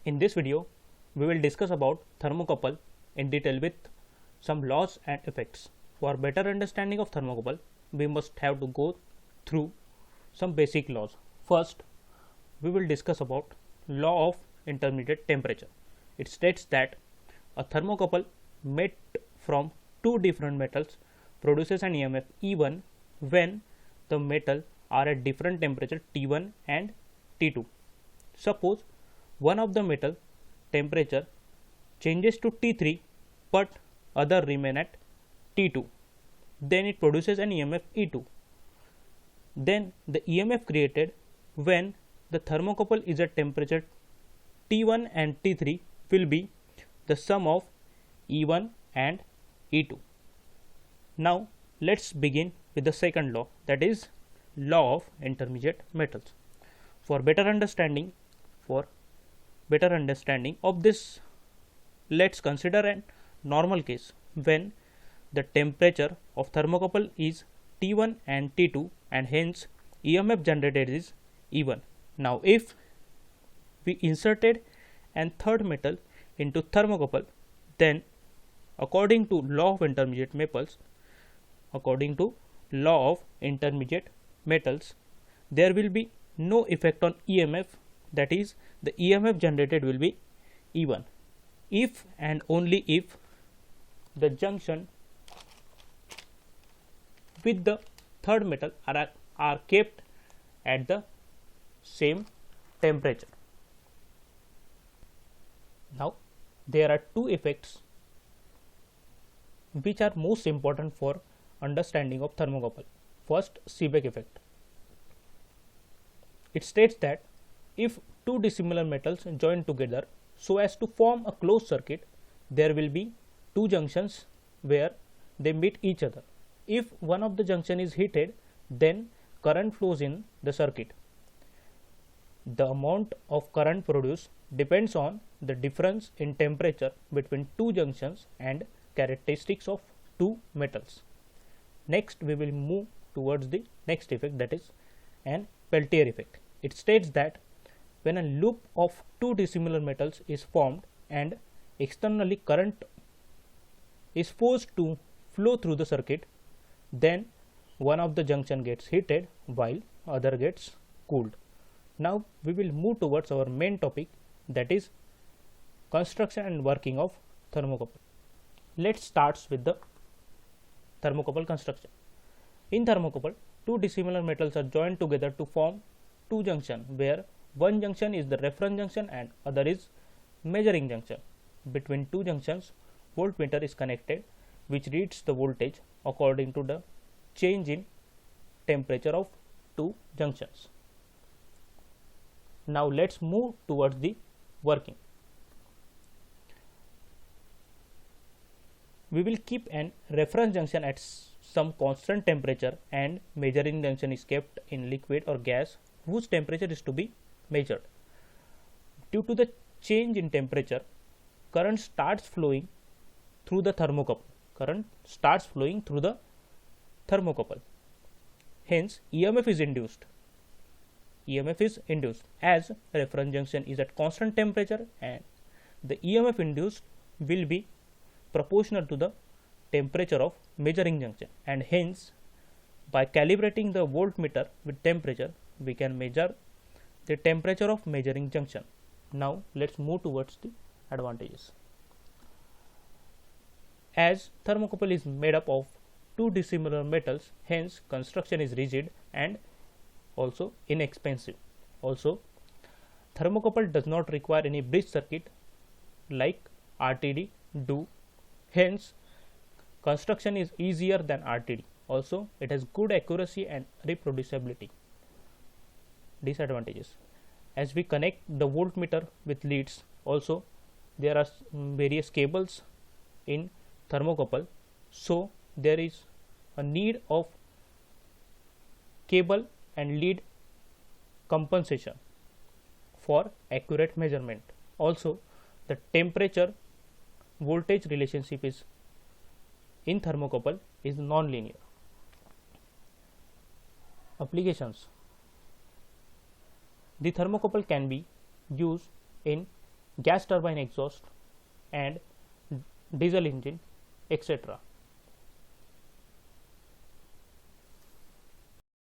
In this video, we will discuss about thermocouple in detail with some laws and effects. For better understanding of thermocouple, we must have to go through some basic laws. First, we will discuss about law of intermediate temperature. It states that a thermocouple made from two different metals produces an EMF E1 when the metal are at different temperature T1 and T2. Suppose one of the metal temperature changes to T3 but other remain at T2, then it produces an EMF E2. Then the EMF created when the thermocouple is at temperature T1 and T3 will be the sum of E1 and E2. Now let's begin with the second law, that is law of intermediate metals. For better understanding of this, let's consider a normal case when the temperature of thermocouple is T1 and T2 and hence EMF generated is E1. Now if we inserted a third metal into thermocouple, then according to law of intermediate metals, there will be no effect on EMF, that is the EMF generated will be E1 if and only if the junction with the third metal are kept at the same temperature. Now there are two effects which are most important for understanding of thermocouple. First, Seebeck effect. It states that if two dissimilar metals join together so as to form a closed circuit, there will be two junctions where they meet each other. If one of the junction is heated, then current flows in the circuit. The amount of current produced depends on the difference in temperature between two junctions and characteristics of two metals. Next, we will move towards the next effect, that is an Peltier effect. It states that when a loop of two dissimilar metals is formed and externally current is forced to flow through the circuit, then one of the junction gets heated while other gets cooled. Now we will move towards our main topic, that is construction and working of thermocouple. Let's start with the thermocouple construction. In thermocouple, two dissimilar metals are joined together to form two junctions, where one junction is the reference junction and other is measuring junction. Between two junctions, voltmeter is connected which reads the voltage according to the change in temperature of two junctions. Now let's move towards the working. We will keep an reference junction at some constant temperature and measuring junction is kept in liquid or gas whose temperature is to be measured. Due to the change in temperature, current starts flowing through the thermocouple. Hence, EMF is induced. As reference junction is at constant temperature, and the EMF induced will be proportional to the temperature of measuring junction, and hence by calibrating the voltmeter with temperature, we can measure the temperature of measuring junction. Now let's move towards the advantages. As thermocouple is made up of two dissimilar metals, hence construction is rigid and also inexpensive. Also, thermocouple does not require any bridge circuit like RTD do, hence construction is easier than RTD. Also, it has good accuracy and reproducibility. Disadvantages: as we connect the voltmeter with leads, also there are various cables in thermocouple, so there is a need of cable and lead compensation for accurate measurement. Also, the temperature voltage relationship is in thermocouple is non-linear. Applications: the thermocouple can be used in gas turbine exhaust and diesel engine, etc.